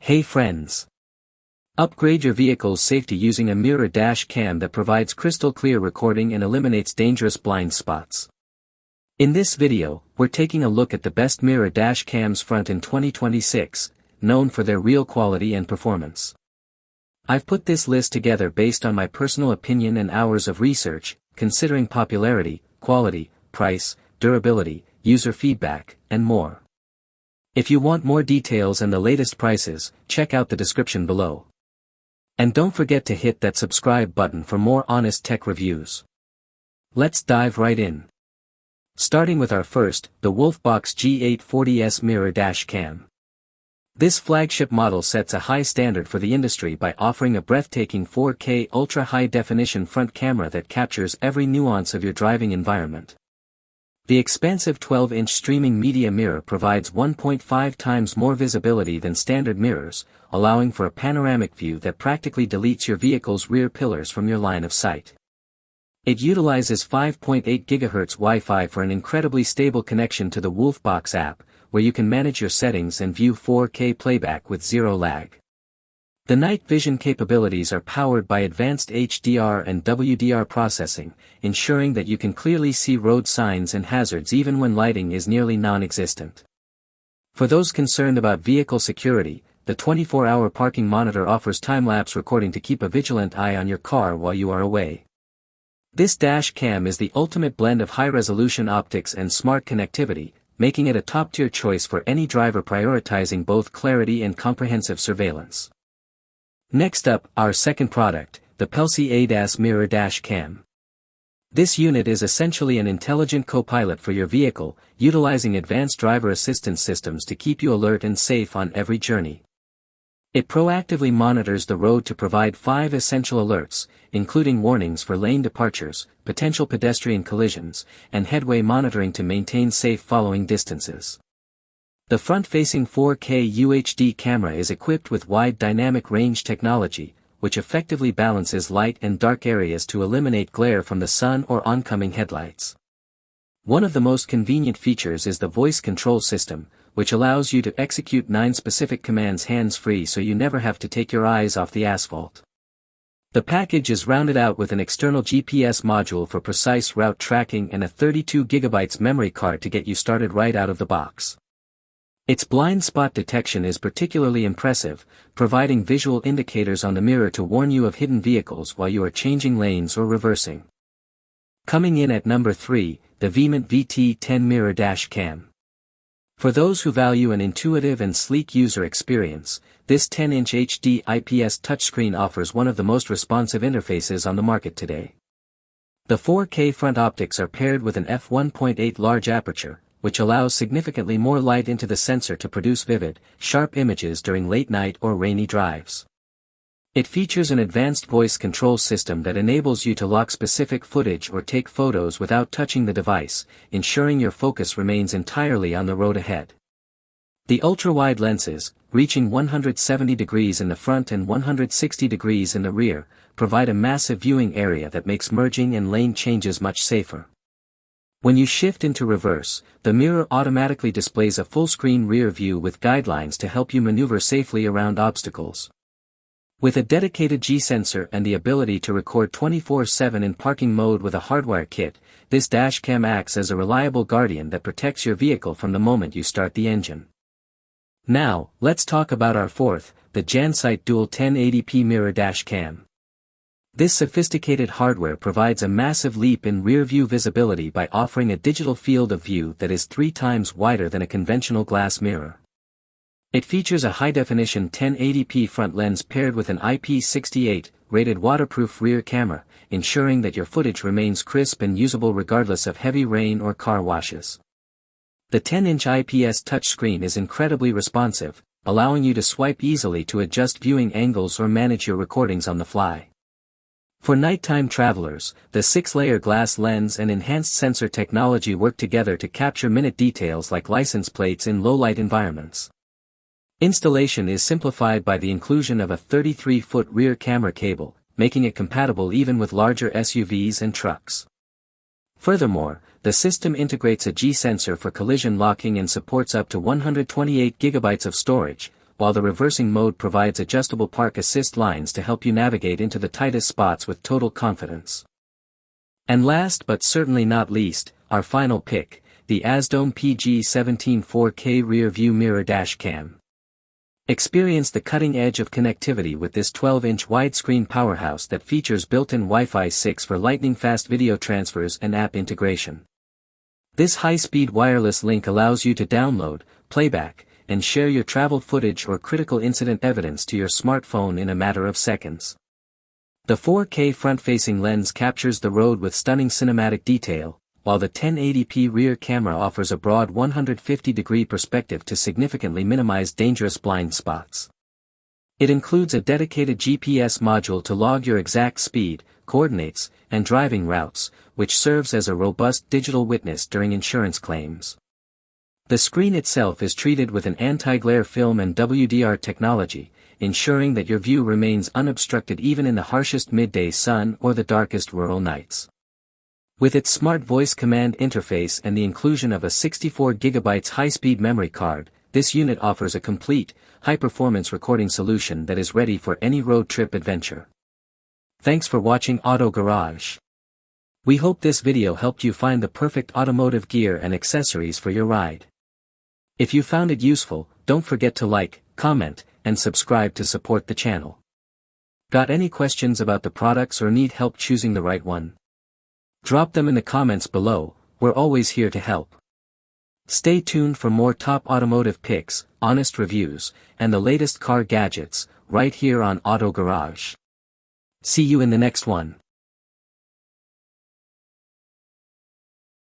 Hey friends! Upgrade your vehicle's safety using a mirror dash cam that provides crystal clear recording and eliminates dangerous blind spots. In this video, we're taking a look at the best mirror dash cams front in 2026, known for their real quality and performance. I've put this list together based on my personal opinion and hours of research, considering popularity, quality, price, durability, user feedback, and more. If you want more details and the latest prices, check out the description below. And don't forget to hit that subscribe button for more honest tech reviews. Let's dive right in. Starting with our first, the Wolfbox G840S Mirror Dash Cam. This flagship model sets a high standard for the industry by offering a breathtaking 4K ultra-high-definition front camera that captures every nuance of your driving environment. The expansive 12-inch streaming media mirror provides 1.5 times more visibility than standard mirrors, allowing for a panoramic view that practically deletes your vehicle's rear pillars from your line of sight. It utilizes 5.8 GHz Wi-Fi for an incredibly stable connection to the Wolfbox app, where you can manage your settings and view 4K playback with zero lag. The night vision capabilities are powered by advanced HDR and WDR processing, ensuring that you can clearly see road signs and hazards even when lighting is nearly non-existent. For those concerned about vehicle security, the 24-hour parking monitor offers time-lapse recording to keep a vigilant eye on your car while you are away. This dash cam is the ultimate blend of high-resolution optics and smart connectivity, making it a top-tier choice for any driver prioritizing both clarity and comprehensive surveillance. Next up, our second product, the Pelsi ADAS Mirror Dash Cam. This unit is essentially an intelligent co-pilot for your vehicle, utilizing advanced driver assistance systems to keep you alert and safe on every journey. It proactively monitors the road to provide 5 essential alerts, including warnings for lane departures, potential pedestrian collisions, and headway monitoring to maintain safe following distances. The front-facing 4K UHD camera is equipped with wide dynamic range technology, which effectively balances light and dark areas to eliminate glare from the sun or oncoming headlights. One of the most convenient features is the voice control system, which allows you to execute 9 specific commands hands-free so you never have to take your eyes off the asphalt. The package is rounded out with an external GPS module for precise route tracking and a 32 GB memory card to get you started right out of the box. Its blind spot detection is particularly impressive, providing visual indicators on the mirror to warn you of hidden vehicles while you are changing lanes or reversing. Coming in at number 3, the Vement VT10 Mirror Dash Cam. For those who value an intuitive and sleek user experience, this 10-inch HD IPS touchscreen offers one of the most responsive interfaces on the market today. The 4K front optics are paired with an f1.8 large aperture, which allows significantly more light into the sensor to produce vivid, sharp images during late-night or rainy drives. It features an advanced voice control system that enables you to lock specific footage or take photos without touching the device, ensuring your focus remains entirely on the road ahead. The ultra-wide lenses, reaching 170 degrees in the front and 160 degrees in the rear, provide a massive viewing area that makes merging and lane changes much safer. When you shift into reverse, the mirror automatically displays a full-screen rear view with guidelines to help you maneuver safely around obstacles. With a dedicated G-sensor and the ability to record 24/7 in parking mode with a hardwire kit, this dash cam acts as a reliable guardian that protects your vehicle from the moment you start the engine. Now, let's talk about our fourth, the Jansight Dual 1080p Mirror Dash Cam. This sophisticated hardware provides a massive leap in rear-view visibility by offering a digital field of view that is 3 times wider than a conventional glass mirror. It features a high-definition 1080p front lens paired with an IP68 rated waterproof rear camera, ensuring that your footage remains crisp and usable regardless of heavy rain or car washes. The 10-inch IPS touchscreen is incredibly responsive, allowing you to swipe easily to adjust viewing angles or manage your recordings on the fly. For nighttime travelers, the 6-layer glass lens and enhanced sensor technology work together to capture minute details like license plates in low-light environments. Installation is simplified by the inclusion of a 33-foot rear camera cable, making it compatible even with larger SUVs and trucks. Furthermore, the system integrates a G-sensor for collision locking and supports up to 128 GB of storage, while the reversing mode provides adjustable park assist lines to help you navigate into the tightest spots with total confidence. And last but certainly not least, our final pick, the ASDOM PG17 4K Rear View Mirror Dash Cam. Experience the cutting edge of connectivity with this 12-inch widescreen powerhouse that features built-in Wi-Fi 6 for lightning-fast video transfers and app integration. This high-speed wireless link allows you to download, playback, and share your travel footage or critical incident evidence to your smartphone in a matter of seconds. The 4K front-facing lens captures the road with stunning cinematic detail, while the 1080p rear camera offers a broad 150-degree perspective to significantly minimize dangerous blind spots. It includes a dedicated GPS module to log your exact speed, coordinates, and driving routes, which serves as a robust digital witness during insurance claims. The screen itself is treated with an anti-glare film and WDR technology, ensuring that your view remains unobstructed even in the harshest midday sun or the darkest rural nights. With its smart voice command interface and the inclusion of a 64GB high-speed memory card, this unit offers a complete, high-performance recording solution that is ready for any road trip adventure. Thanks for watching Auto Garage. We hope this video helped you find the perfect automotive gear and accessories for your ride. If you found it useful, don't forget to like, comment, and subscribe to support the channel. Got any questions about the products or need help choosing the right one? Drop them in the comments below, we're always here to help. Stay tuned for more top automotive picks, honest reviews, and the latest car gadgets, right here on Auto Garage. See you in the next one.